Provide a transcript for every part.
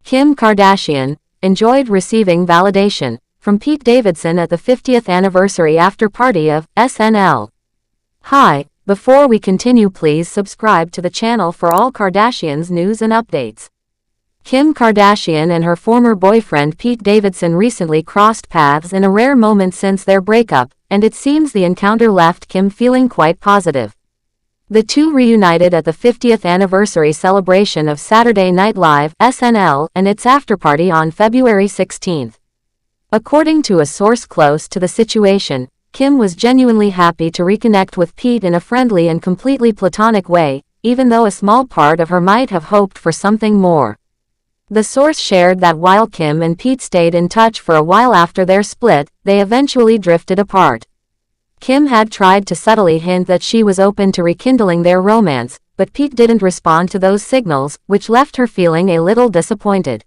Kim Kardashian enjoyed receiving validation from Pete Davidson at the 50th anniversary after-party of SNL. Hi, before we continue, please subscribe to the channel for all Kardashians news and updates. Kim Kardashian and her former boyfriend Pete Davidson recently crossed paths in a rare moment since their breakup, and it seems the encounter left Kim feeling quite positive. The two reunited at the 50th anniversary celebration of Saturday Night Live (SNL) and its afterparty on February 16. According to a source close to the situation, Kim was genuinely happy to reconnect with Pete in a friendly and completely platonic way, even though a small part of her might have hoped for something more. The source shared that while Kim and Pete stayed in touch for a while after their split, they eventually drifted apart. Kim had tried to subtly hint that she was open to rekindling their romance, but Pete didn't respond to those signals, which left her feeling a little disappointed.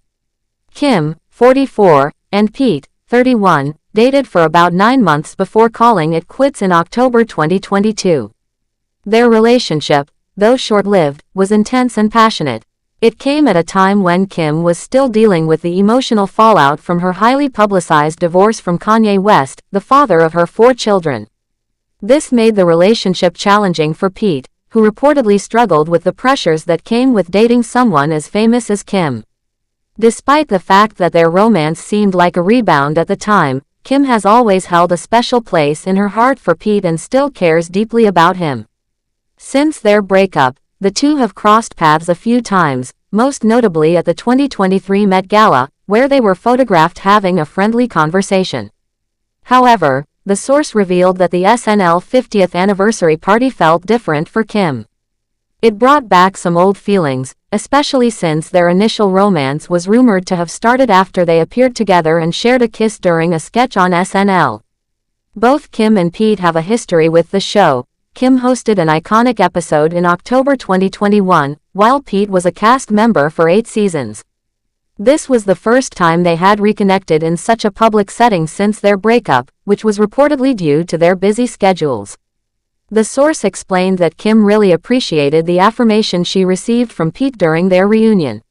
Kim, 44, and Pete, 31, dated for about 9 months before calling it quits in October 2022. Their relationship, though short-lived, was intense and passionate. It came at a time when Kim was still dealing with the emotional fallout from her highly publicized divorce from Kanye West, the father of her 4 children. This made the relationship challenging for Pete, who reportedly struggled with the pressures that came with dating someone as famous as Kim. Despite the fact that their romance seemed like a rebound at the time, Kim has always held a special place in her heart for Pete and still cares deeply about him. Since their breakup, the two have crossed paths a few times, most notably at the 2023 Met Gala, where they were photographed having a friendly conversation. However, the source revealed that the SNL 50th anniversary party felt different for Kim. It brought back some old feelings, especially since their initial romance was rumored to have started after they appeared together and shared a kiss during a sketch on SNL. Both Kim and Pete have a history with the show. Kim hosted an iconic episode in October 2021, while Pete was a cast member for 8 seasons. This was the first time they had reconnected in such a public setting since their breakup, which was reportedly due to their busy schedules. The source explained that Kim really appreciated the affirmation she received from Pete during their reunion.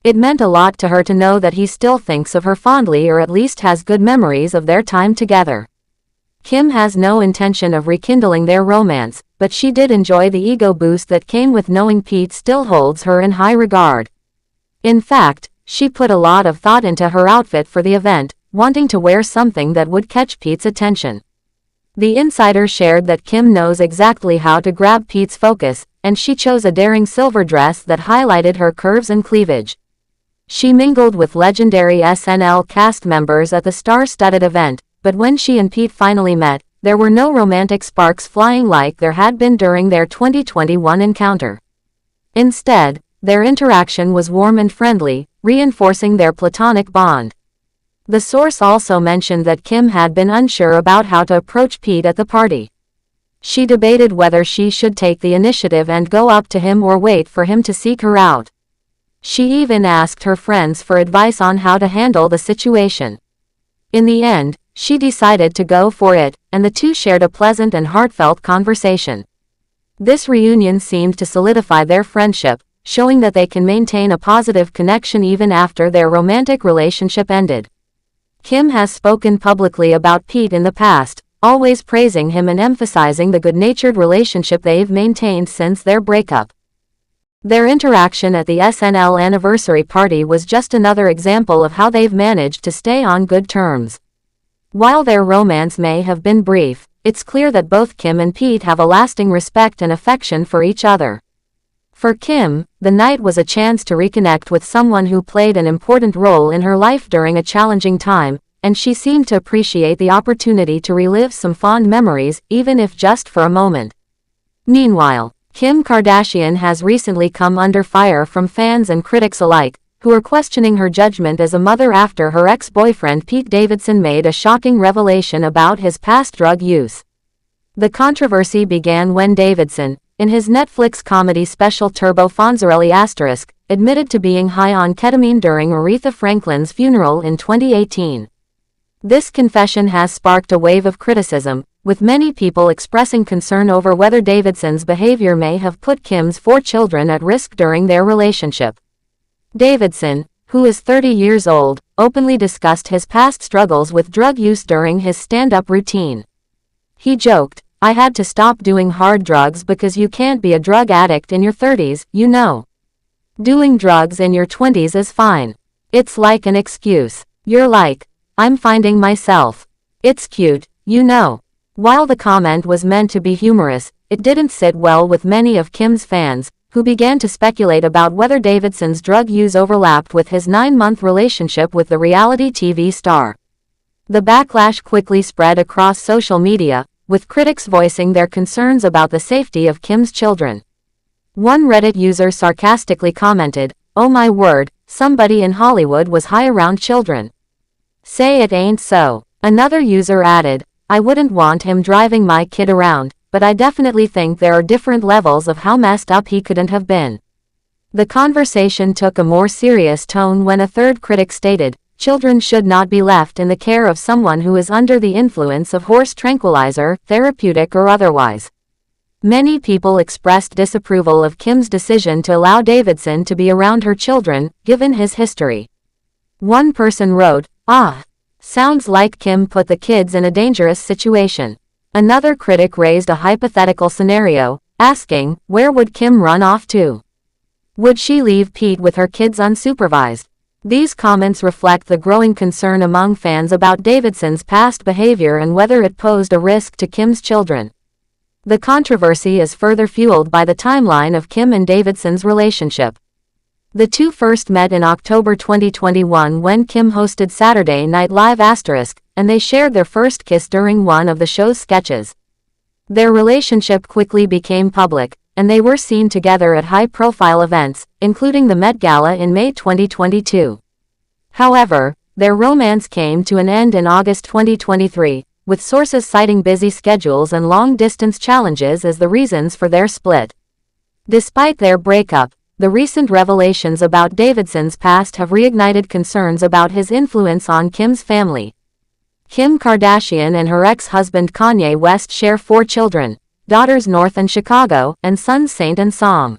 It meant a lot to her to know that he still thinks of her fondly or at least has good memories of their time together. Kim has no intention of rekindling their romance, but she did enjoy the ego boost that came with knowing Pete still holds her in high regard. In fact, she put a lot of thought into her outfit for the event, wanting to wear something that would catch Pete's attention. The insider shared that Kim knows exactly how to grab Pete's focus, and she chose a daring silver dress that highlighted her curves and cleavage. She mingled with legendary SNL cast members at the star-studded event, but when she and Pete finally met, there were no romantic sparks flying like there had been during their 2021 encounter. Instead, their interaction was warm and friendly, reinforcing their platonic bond. The source also mentioned that Kim had been unsure about how to approach Pete at the party. She debated whether she should take the initiative and go up to him or wait for him to seek her out. She even asked her friends for advice on how to handle the situation. In the end, she decided to go for it, and the two shared a pleasant and heartfelt conversation. This reunion seemed to solidify their friendship, showing that they can maintain a positive connection even after their romantic relationship ended. Kim has spoken publicly about Pete in the past, always praising him and emphasizing the good-natured relationship they've maintained since their breakup. Their interaction at the SNL anniversary party was just another example of how they've managed to stay on good terms. While their romance may have been brief, it's clear that both Kim and Pete have a lasting respect and affection for each other. For Kim, the night was a chance to reconnect with someone who played an important role in her life during a challenging time, and she seemed to appreciate the opportunity to relive some fond memories, even if just for a moment. Meanwhile, Kim Kardashian has recently come under fire from fans and critics alike, who are questioning her judgment as a mother after her ex-boyfriend Pete Davidson made a shocking revelation about his past drug use. The controversy began when Davidson, in his Netflix comedy special Turbo Fonzarelli *, admitted to being high on ketamine during Aretha Franklin's funeral in 2018. This confession has sparked a wave of criticism, with many people expressing concern over whether Davidson's behavior may have put Kim's 4 children at risk during their relationship. Davidson, who is 30 years old, openly discussed his past struggles with drug use during his stand-up routine. He joked, "I had to stop doing hard drugs because you can't be a drug addict in your 30s, you know. Doing drugs in your 20s is fine. It's like an excuse. You're like, I'm finding myself. It's cute, you know." While the comment was meant to be humorous, it didn't sit well with many of Kim's fans, who began to speculate about whether Davidson's drug use overlapped with his 9-month relationship with the reality TV star. The backlash quickly spread across social media, with critics voicing their concerns about the safety of Kim's children. One Reddit user sarcastically commented, "Oh my word, somebody in Hollywood was high around children. Say it ain't so." Another user added, "I wouldn't want him driving my kid around, but I definitely think there are different levels of how messed up he couldn't have been." The conversation took a more serious tone when a third critic stated, "Children should not be left in the care of someone who is under the influence of horse tranquilizer, therapeutic or otherwise." Many people expressed disapproval of Kim's decision to allow Davidson to be around her children, given his history. One person wrote, "Sounds like Kim put the kids in a dangerous situation." Another critic raised a hypothetical scenario, asking, where would Kim run off to? Would she leave Pete with her kids unsupervised? These comments reflect the growing concern among fans about Davidson's past behavior and whether it posed a risk to Kim's children. The controversy is further fueled by the timeline of Kim and Davidson's relationship. The two first met in October 2021 when Kim hosted Saturday Night Live *, and they shared their first kiss during one of the show's sketches. Their relationship quickly became public, and they were seen together at high-profile events, including the Met Gala in May 2022. However, their romance came to an end in August 2023, with sources citing busy schedules and long-distance challenges as the reasons for their split. Despite their breakup, the recent revelations about Davidson's past have reignited concerns about his influence on Kim's family. Kim Kardashian and her ex-husband Kanye West share 4 children, daughters North and Chicago, and sons Saint and Song.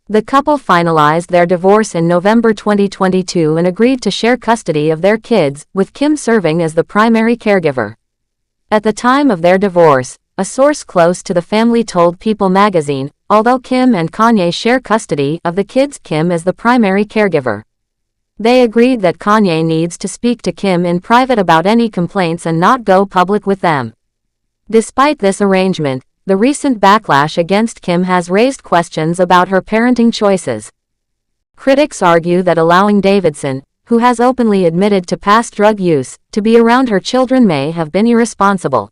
The couple finalized their divorce in November 2022 and agreed to share custody of their kids, with Kim serving as the primary caregiver. At the time of their divorce, a source close to the family told People magazine, although Kim and Kanye share custody of the kids, Kim is the primary caregiver. They agreed that Kanye needs to speak to Kim in private about any complaints and not go public with them. Despite this arrangement, the recent backlash against Kim has raised questions about her parenting choices. Critics argue that allowing Davidson, who has openly admitted to past drug use, to be around her children may have been irresponsible.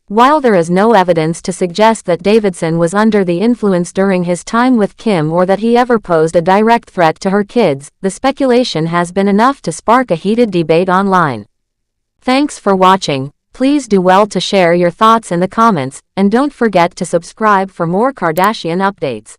While there is no evidence to suggest that Davidson was under the influence during his time with Kim or that he ever posed a direct threat to her kids, the speculation has been enough to spark a heated debate online. Thanks for watching. Please do well to share your thoughts in the comments, and don't forget to subscribe for more Kardashian updates.